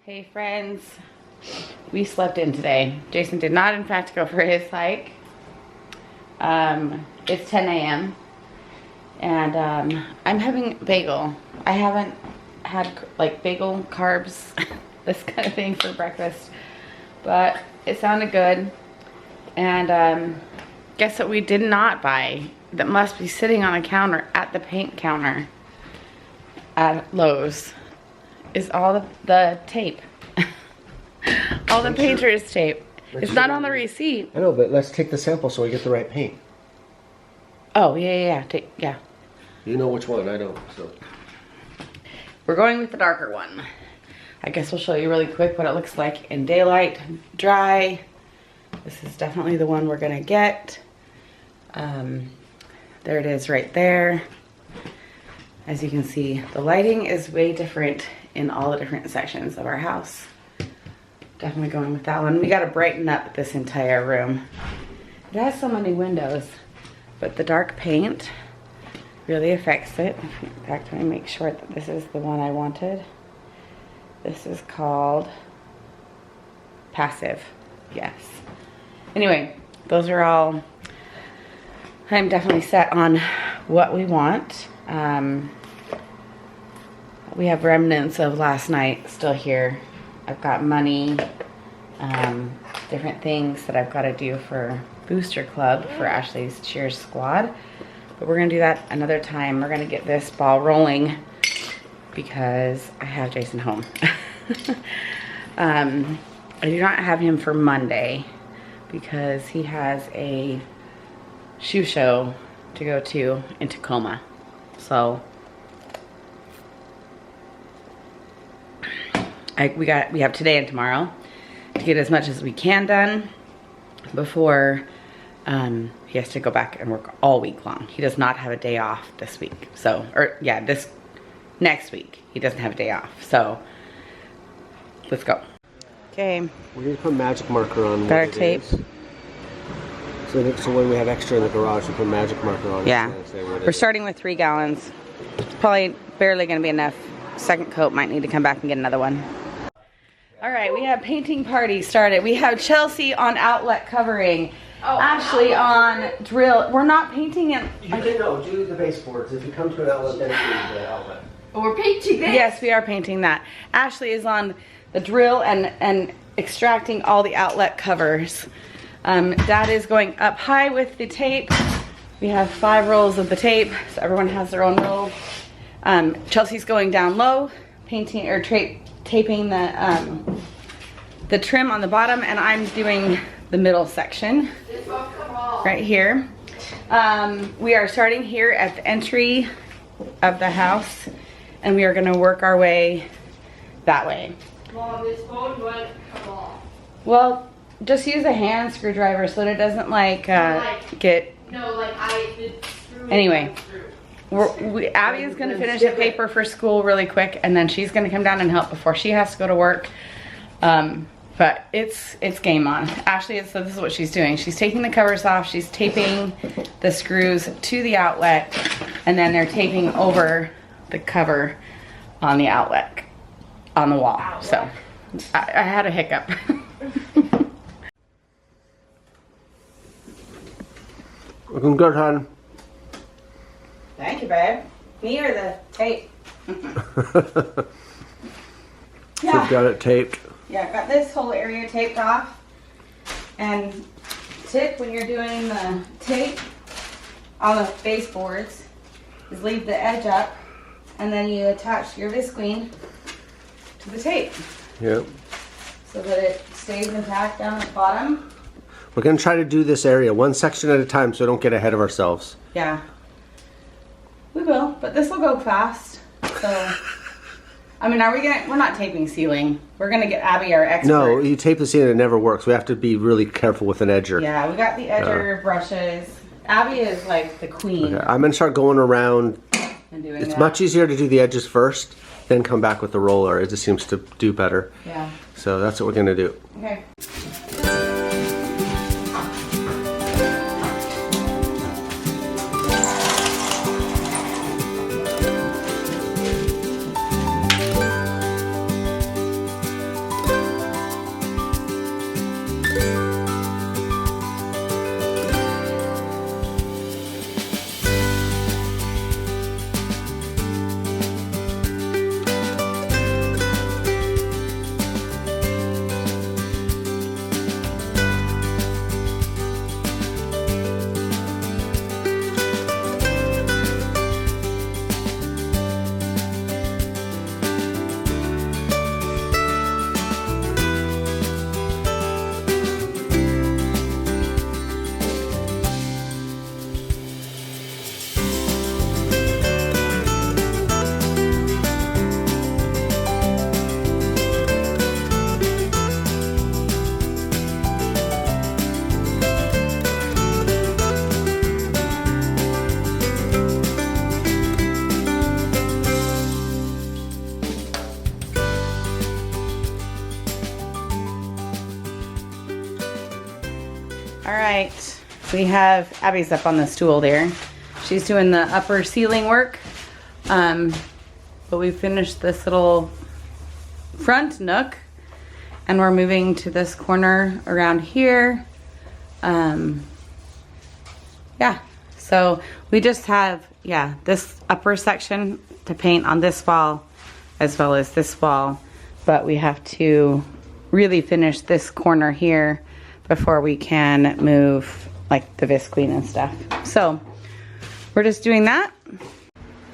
Hey friends, we slept in today. Jason did not in fact go for his hike. It's 10 a.m. and I'm having bagel. I haven't had like bagel carbs, this kind of thing for breakfast, but it sounded good. And guess what we did not buy that must be sitting on the counter at the paint counter at Lowe's is all the tape. All the painter's tape. It's not on the receipt. I know, but let's take the sample so we get the right paint. Oh, yeah. Yeah. You know which one, I don't, so. We're going with the darker one. I guess we'll show you really quick what it looks like in daylight, dry. This is definitely the one we're gonna get. There it is right there. As you can see, the lighting is way different in all the different sections of our house. Definitely going with that one. We gotta brighten up this entire room. It has so many windows, but the dark paint really affects it. In fact, let me make sure that this is the one I wanted. This is called Passive, yes. Anyway, those are all, I'm definitely set on what we want. We have remnants of last night still here. I've got money, different things that I've got to do for Booster Club for Ashley's cheer squad. But we're gonna do that another time. We're gonna get this ball rolling because I have Jason home. I do not have him for Monday because he has a shoe show to go to in Tacoma. So we have today and tomorrow to get as much as we can done before he has to go back and work all week long. He does not have a day off this week. So, or yeah, this next week he doesn't have a day off. So let's go. Okay. We're gonna put magic marker on. Better tape. So when we have extra in the garage, we put magic marker on. Yeah. We're starting with 3 gallons. It's probably barely gonna be enough. Second coat, might need to come back and get another one. All right, we have painting party started. We have Chelsea on outlet covering. Oh, Ashley on drill. We're not painting it. No, do the baseboards. If you come to an outlet, then do the outlet. Oh, we're painting this? Yes, we are painting that. Ashley is on the drill and extracting all the outlet covers. Dad is going up high with the tape. We have 5 rolls of the tape, so everyone has their own roll. Chelsea's going down low, painting or taping the trim on the bottom, and I'm doing the middle section right here. We are starting here at the entry of the house, and we are going to work our way that way. Mom, this phone won't come off. Well, just use a hand screwdriver so that it doesn't like get. No, like the screw. Anyway. Abby is going to finish the paper for school really quick, and then she's going to come down and help before she has to go to work. But it's game on. Ashley, so this is what she's doing. She's taking the covers off. She's taping the screws to the outlet, and then they're taping over the cover on the outlet, on the wall. So I had a hiccup. Looking good, hon. Thank you, babe. Me or the tape? So you've got it taped. Yeah, I've got this whole area taped off. And tip when you're doing the tape on the baseboards is leave the edge up, and then you attach your visqueen to the tape. Yep. So that it stays intact down at the bottom. We're gonna try to do this area one section at a time so we don't get ahead of ourselves. Yeah. We will, but this will go fast. So, I mean, we're not taping ceiling. We're gonna get Abby, our expert. No, you tape the ceiling, it never works. We have to be really careful with an edger. Yeah, we got the edger brushes. Abby is like the queen. Okay, I'm gonna start going around. And doing It's that. much easier to do the edges first, then come back with the roller. It just seems to do better. Yeah. So that's what we're gonna do. Okay. All right, we have Abby's up on the stool there. She's doing the upper ceiling work, but we finished this little front nook, and we're moving to this corner around here. Yeah, so we just have, yeah, this upper section to paint on this wall as well as this wall, but we have to really finish this corner here before we can move like the visqueen and stuff. So we're just doing that.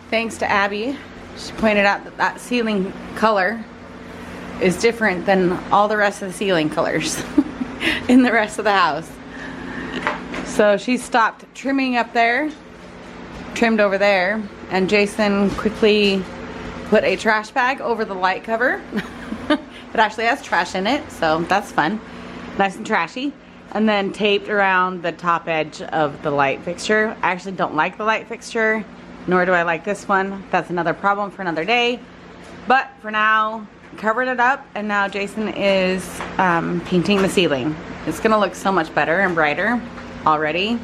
Thanks to Abby. She pointed out that that ceiling color is different than all the rest of the ceiling colors in the rest of the house. So she stopped trimming up there, trimmed over there, and Jason quickly put a trash bag over the light cover. It actually has trash in it, so that's fun. Nice and trashy. And then taped around the top edge of the light fixture. I actually don't like the light fixture, nor do I like this one. That's another problem for another day. But for now, covered it up, and now Jason is painting the ceiling. It's gonna look so much better and brighter already.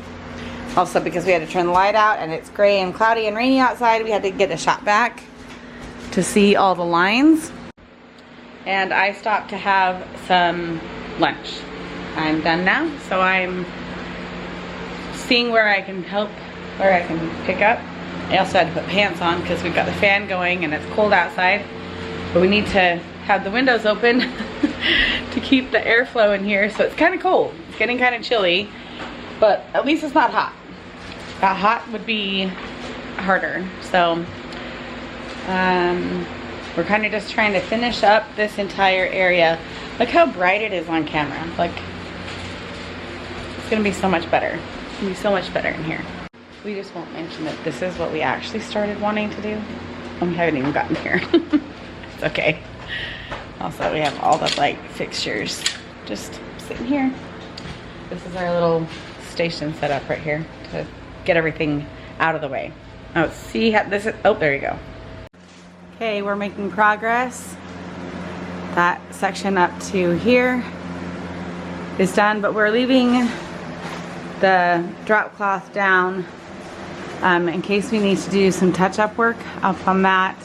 Also, because we had to turn the light out and it's gray and cloudy and rainy outside, we had to get a shot back to see all the lines. And I stopped to have some lunch. I'm done now, so I'm seeing where I can help, where I can pick up. I also had to put pants on because we've got the fan going and it's cold outside. But we need to have the windows open to keep the airflow in here, so it's kind of cold. It's getting kind of chilly, but at least it's not hot. That hot would be harder. So we're kind of just trying to finish up this entire area. Look how bright it is on camera. Like, it's gonna be so much better. It's gonna be so much better in here. We just won't mention that this is what we actually started wanting to do. And we haven't even gotten here. It's okay. Also, we have all the light fixtures just sitting here. This is our little station set up right here to get everything out of the way. Oh, see how this is, oh, there you go. Okay, we're making progress. That section up to here is done, but we're leaving the drop cloth down in case we need to do some touch-up work up on that.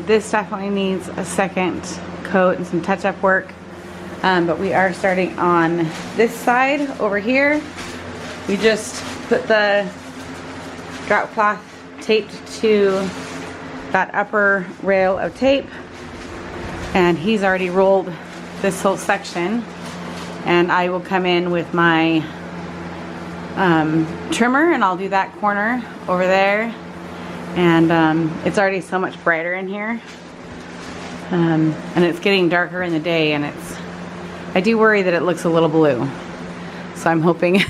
This definitely needs a second coat and some touch-up work, but we are starting on this side over here. We just put the drop cloth taped to that upper rail of tape, and he's already rolled this whole section, and I will come in with my trimmer and I'll do that corner over there. And it's already so much brighter in here, and it's getting darker in the day, and I do worry that it looks a little blue, so I'm hoping.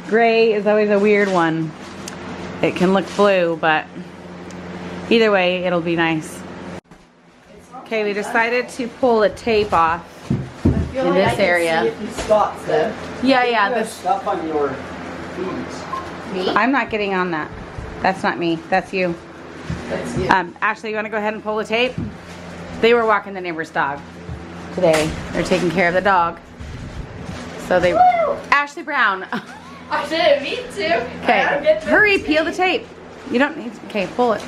Gray is always a weird one. It can look blue, but either way it'll be nice. Okay, we decided to pull the tape off in this area. Yeah, this stuff on your feet. Me? I'm not getting on that. That's not me. That's you. That's you. Ashley, you want to go ahead and pull the tape? They were walking the neighbor's dog today. They're taking care of the dog. So they... Woo! Ashley Brown. I didn't mean to. Okay, hurry, peel the tape. You don't need... Okay, pull it.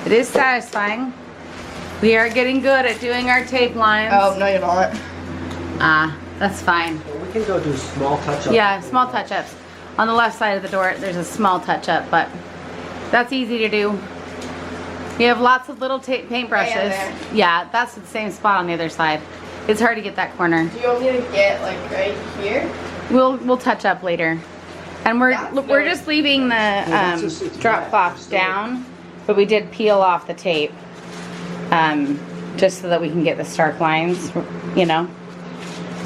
It is satisfying. We are getting good at doing our tape lines. Oh, no, you're not. That's fine. Well, we can go do small touch-ups. Yeah, small touch-ups. On the left side of the door, there's a small touch-up, but that's easy to do. We have lots of little paint brushes. Right Yeah, that's the same spot on the other side. It's hard to get that corner. Do you want me to get like right here? We'll touch up later. And we're just leaving the it's drop wet. cloth down, but we did peel off the tape just so that we can get the stark lines, you know,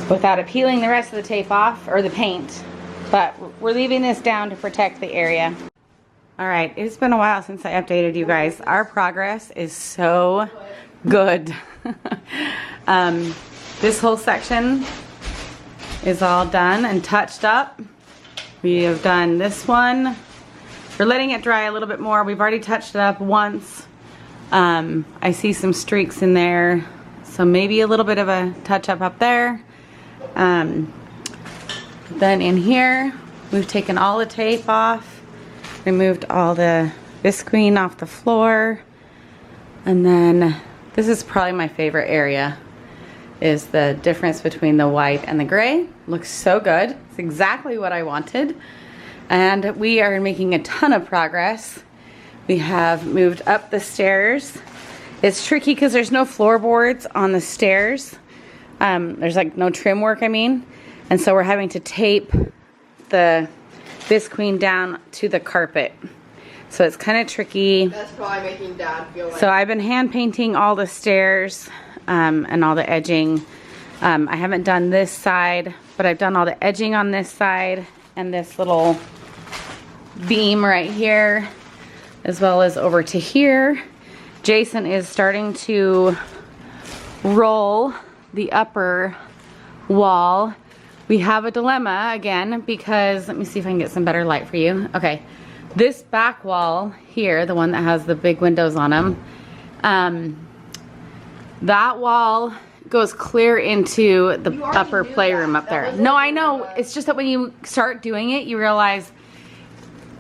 without it peeling the rest of the tape off or the paint. But we're leaving this down to protect the area. All right, it's been a while since I updated you guys. Our progress is so good. This whole section is all done and touched up. We have done this one. We're letting it dry a little bit more. We've already touched it up once. I see some streaks in there, so maybe a little bit of a touch up there. Then in here, we've taken all the tape off, removed all the visqueen off the floor, and then this is probably my favorite area, is the difference between the white and the gray. Looks so good. It's exactly what I wanted. And we are making a ton of progress. We have moved up the stairs. It's tricky because there's no floorboards on the stairs. There's like no trim work, I mean. And so we're having to tape the visqueen down to the carpet. So it's kind of tricky. That's probably making Dad feel like... So I've been hand painting all the stairs and all the edging. I haven't done this side, but I've done all the edging on this side and this little beam right here, as well as over to here. Jason is starting to roll the upper wall. We have a dilemma again because, let me see if I can get some better light for you. Okay, this back wall here, the one that has the big windows on them, that wall goes clear into the upper playroom up there. No, I know. It's just that when you start doing it, you realize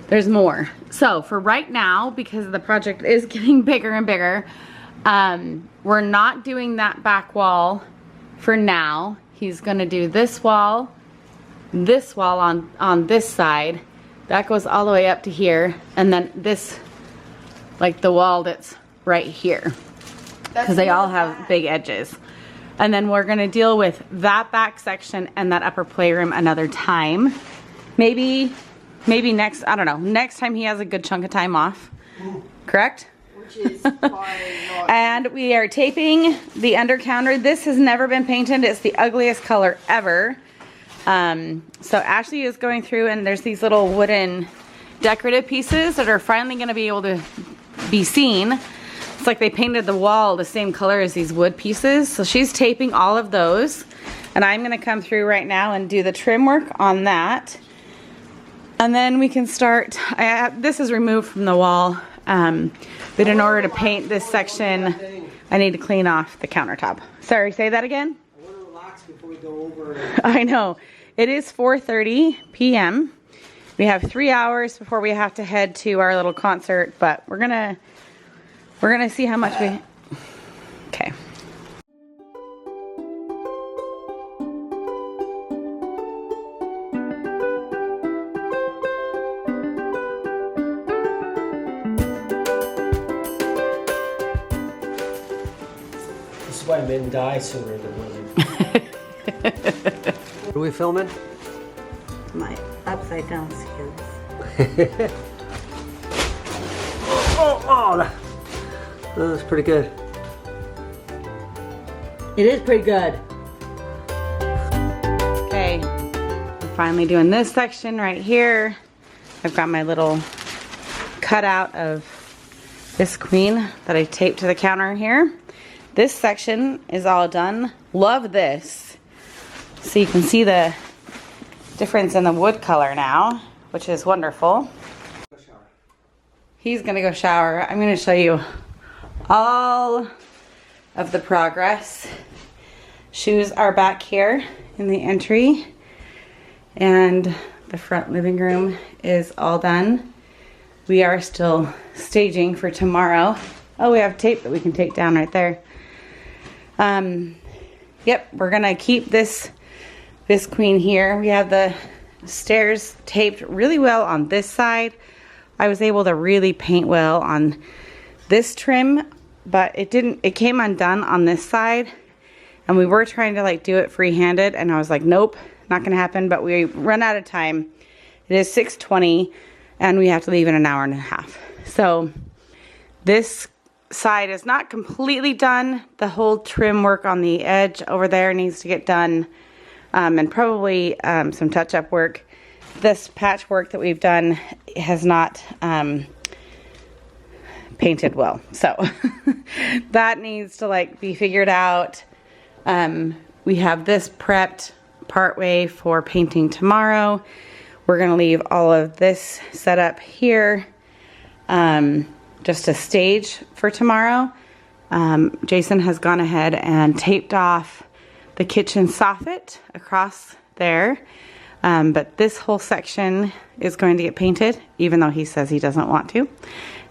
there's more. So for right now, because the project is getting bigger and bigger, we're not doing that back wall for now. He's gonna do this wall on this side. That goes all the way up to here. And then this, like the wall that's right here. Because they all have big edges. And then we're gonna deal with that back section and that upper playroom another time. Maybe next, I don't know, next time he has a good chunk of time off. Correct? Which is probably not... And we are taping the under counter. This has never been painted. It's the ugliest color ever. So Ashley is going through, and there's these little wooden decorative pieces that are finally gonna be able to be seen. It's like they painted the wall the same color as these wood pieces. So she's taping all of those. And I'm gonna come through right now and do the trim work on that. And then we can start, this is removed from the wall. But in order to paint this section, I need to clean off the countertop. Sorry, say that again? I want to relax before we go over. I know. It is 4:30 p.m. We have 3 hours before we have to head to our little concert, but we're gonna see how much we, okay. This is why men die sooner than women. What are we filming? My upside down skills. That was pretty good. It is pretty good. Okay, we're finally doing this section right here. I've got my little cutout of this queen that I taped to the counter here. This section is all done. Love this. So you can see the difference in the wood color now, which is wonderful. He's gonna go shower. I'm gonna show you all of the progress. Shoes are back here in the entry, and the front living room is all done. We are still staging for tomorrow. Oh, we have tape that we can take down right there. Yep, we're gonna keep this queen here. We have the stairs taped really well on this side. I was able to really paint well on this trim, but it came undone on this side. And we were trying to like do it free-handed, and I was like, nope, not gonna happen, but we run out of time. It is 6:20 and we have to leave in an hour and a half. So this side is not completely done. The whole trim work on the edge over there needs to get done, and probably some touch-up work. This patchwork that we've done has not painted well, so that needs to like be figured out. We have this prepped partway for painting tomorrow. We're gonna leave all of this set up here, just a stage for tomorrow. Jason has gone ahead and taped off the kitchen soffit across there. But this whole section is going to get painted, even though he says he doesn't want to.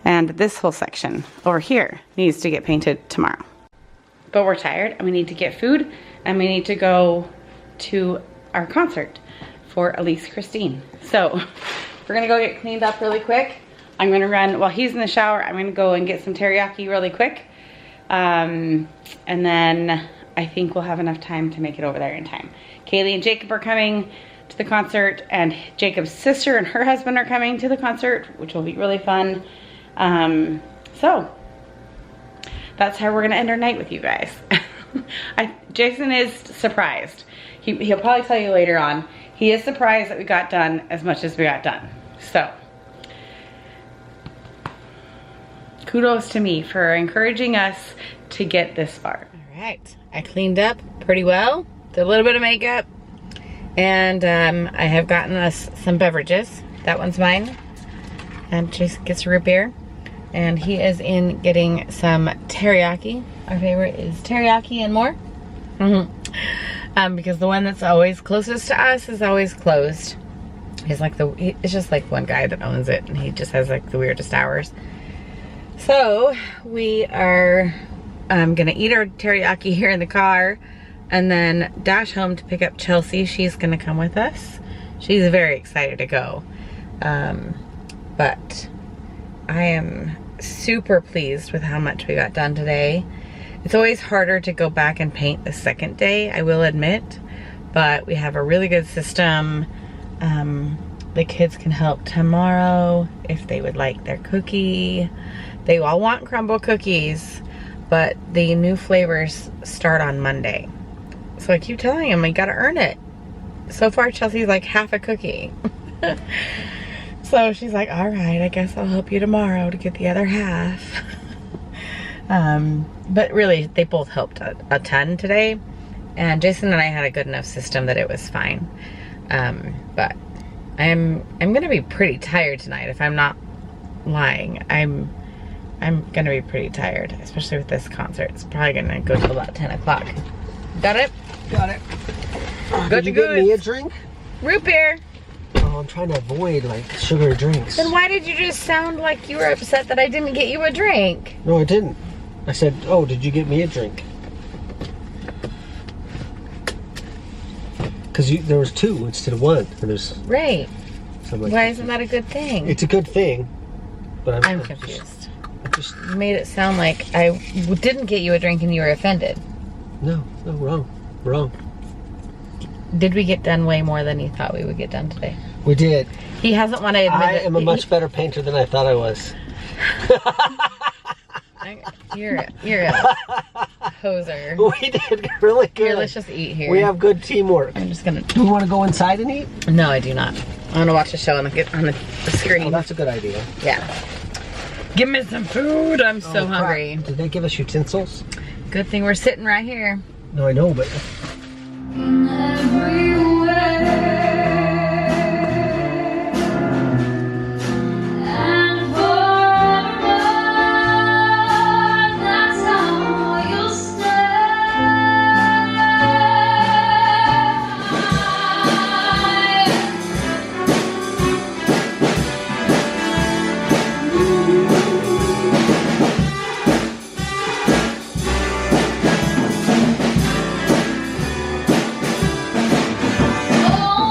And this whole section over here needs to get painted tomorrow. But we're tired and we need to get food and we need to go to our concert for Elise Kristine. So we're gonna go get cleaned up really quick. I'm gonna run, while he's in the shower, I'm gonna go and get some teriyaki really quick. And then I think we'll have enough time to make it over there in time. Kaylee and Jacob are coming to the concert, and Jacob's sister and her husband are coming to the concert, which will be really fun. So that's how we're gonna end our night with you guys. Jason is surprised. He'll probably tell you later on. He is surprised that we got done as much as we got done. So kudos to me for encouraging us to get this far. All right, I cleaned up pretty well, did a little bit of makeup, and I have gotten us some beverages. That one's mine, and Jason gets a root beer, and he is in getting some teriyaki. Our favorite is teriyaki and more. Because the one that's always closest to us is always closed. He's like it's just like one guy that owns it, and he just has like the weirdest hours. So we are gonna eat our teriyaki here in the car and then dash home to pick up Chelsea. She's gonna come with us. She's very excited to go. But I am super pleased with how much we got done today. It's always harder to go back and paint the second day, I will admit, but we have a really good system. The kids can help tomorrow if they would like their cookie. They all want crumble cookies, but the new flavors start on Monday. So I keep telling them, we gotta earn it. So far, Chelsea's like half a cookie. So she's like, all right, I guess I'll help you tomorrow to get the other half. But really, they both helped a ton today. And Jason and I had a good enough system that it was fine. But I'm gonna be pretty tired tonight, if I'm not lying. I'm gonna be pretty tired, especially with this concert. It's probably gonna go till about 10 o'clock. Got it? Got it. Good Did you get me a drink? Root beer. Oh, I'm trying to avoid like sugary drinks. Then why did you just sound like you were upset that I didn't get you a drink? No, I didn't. I said, oh, did you get me a drink? Because there was two instead of one. And there's Right. like, Why isn't that a good thing? it's a good thing, but I'm confused. Just You made it sound like I didn't get you a drink and you were offended. no, wrong. Did we get done way more than you thought we would get done today? We did. He hasn't want to admit I it. am a much better painter than I thought I was. You're a hoser. We did really good. Here, let's just eat here. We have good teamwork. I'm just gonna. Do we want to go inside and eat? No, I do not. I want to watch a show on the screen. Oh, that's a good idea. Yeah. Give me some food. I'm so crap. hungry. Did they give us utensils? Good thing we're sitting right here. No, I know, but Oh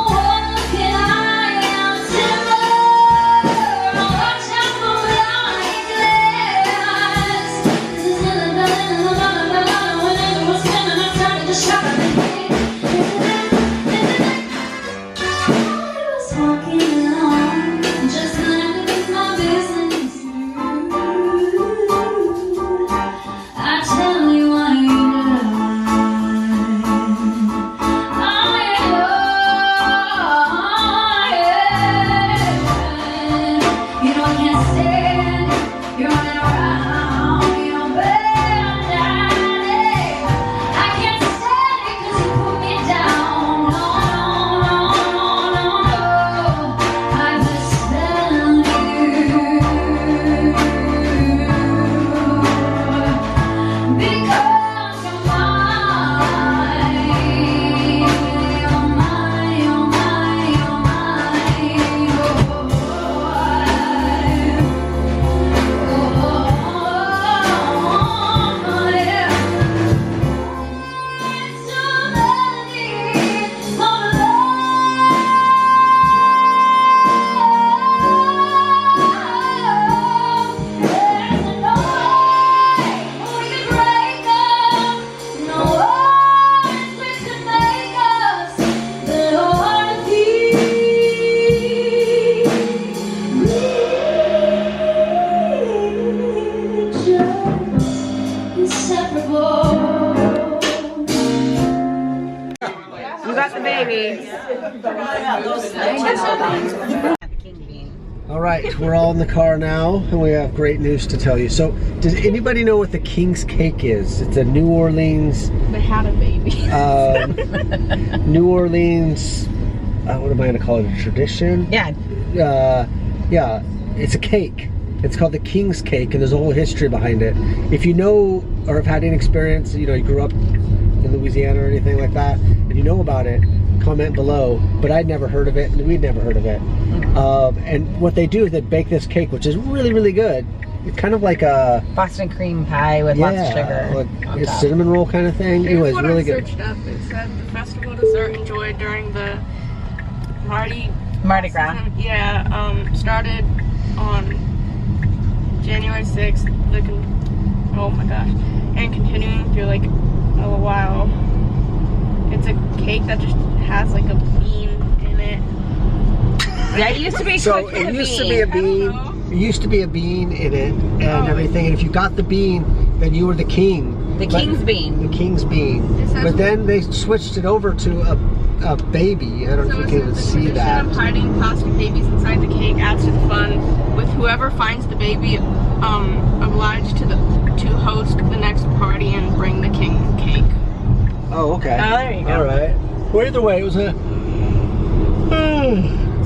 baby. All right, we're all in the car now, and we have great news to tell you. So, does anybody know what the King's Cake is? It's a New Orleans. They had a baby. New Orleans. What am I going to call it? A tradition? Yeah. Yeah. It's a cake. It's called the King's Cake, and there's a whole history behind it. If you know or have had any experience, you know, you grew up in Louisiana or anything like that, and you know about it, comment below. But I'd never heard of it, and we'd never heard of it. And what they do is they bake this cake, which is really, really good. It's kind of like a Boston cream pie with lots of sugar. Like a cinnamon roll kind of thing. Anyways, What really I good. searched up, it said the festival dessert enjoyed during the Mardi Gras. Yeah, started on January 6th. Oh my gosh, and continuing through like a while. It's a cake that just has like a bean in it. Yeah, it used to be So cooked with it a used to bean. be a bean. It used to be a bean in it and everything. And if you got the bean, then you were the king. The king's bean. The king's bean. But then they switched it over to a baby. I don't know if you can see The that. tradition of hiding plastic babies inside the cake adds to the fun, with whoever finds the baby obliged to host the next party and bring the king cake. Oh, okay. Oh, there you go. All right. Well, either way, it was a.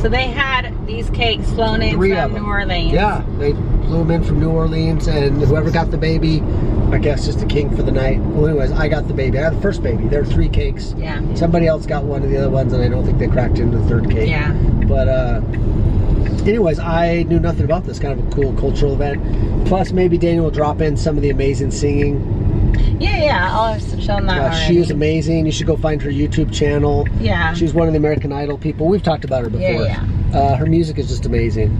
So they had these cakes flown in 3 of from them. New Orleans. Yeah, they flew them in from New Orleans, and whoever got the baby, I guess, is the king for the night. Well, anyways, I got the baby. I got the first baby. There were 3 cakes. Yeah. Somebody else got one of the other ones, and I don't think they cracked into the 3rd cake. Yeah. But anyways, I knew nothing about this. Kind of a cool cultural event. Plus, maybe Daniel will drop in some of the amazing singing. Yeah, I'll have shown that already. She is amazing. You should go find her YouTube channel. Yeah. She's one of the American Idol people. We've talked about her before. Yeah. Her music is just amazing.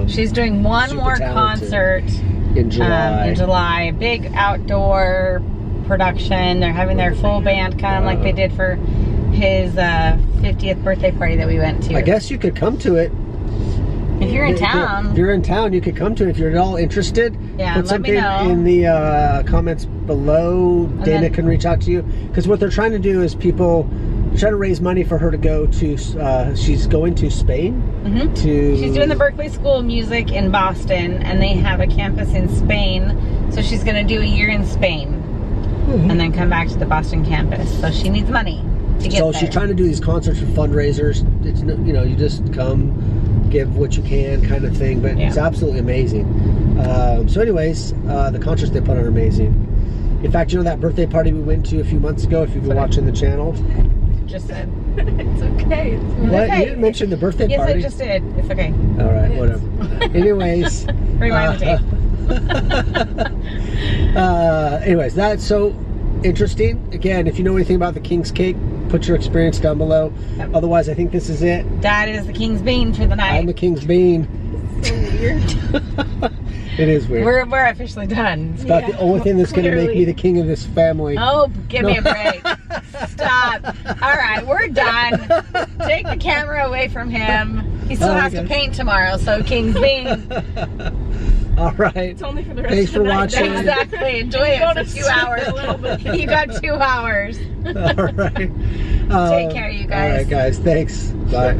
She's doing one super more talented. concert In July. in July. Big outdoor production. They're having their full band, kind of like they did for his 50th birthday party that we went to. I guess you could come to it. If you're in town. If you're in town, you could come to it. If you're at all interested, Yeah, put let something me know. in the comments below. Dana then- can reach out to you. Because what they're trying to do is they're trying to raise money for her to go to, she's going to Spain. She's doing the Berkeley School of Music in Boston, and they have a campus in Spain. So she's going to do a year in Spain and then come back to the Boston campus. So she needs money to get So there. she's trying to do these concerts for fundraisers. It's, you know, you just come, give what you can kind of thing, but it's absolutely amazing. So anyways, the concerts they put on are amazing. In fact, you know that birthday party we went to a few months ago, if you've been watching the channel? Just said. It's okay. What? You didn't mention the birthday Yes, party? I just did. It's okay. All right, whatever. Anyways. Rewind the tape. Anyways, that's so interesting. Again, if you know anything about the King's Cake, put your experience down below. Yep. Otherwise, I think this is it. Dad is the king's bean for the night. I'm the King's Bean. So weird. It is weird. We're officially done. It's about the only thing that's going to make me the king of this family. Oh, give me a break. Stop. All right, we're done. Take the camera away from him. He still has to paint tomorrow, so king's bean. All right. It's only for the rest Thanks of the for night. watching. Exactly. Enjoy it for 2 hours. You got 2 hours. All right. Take care, you guys. All right, guys. Thanks. Bye.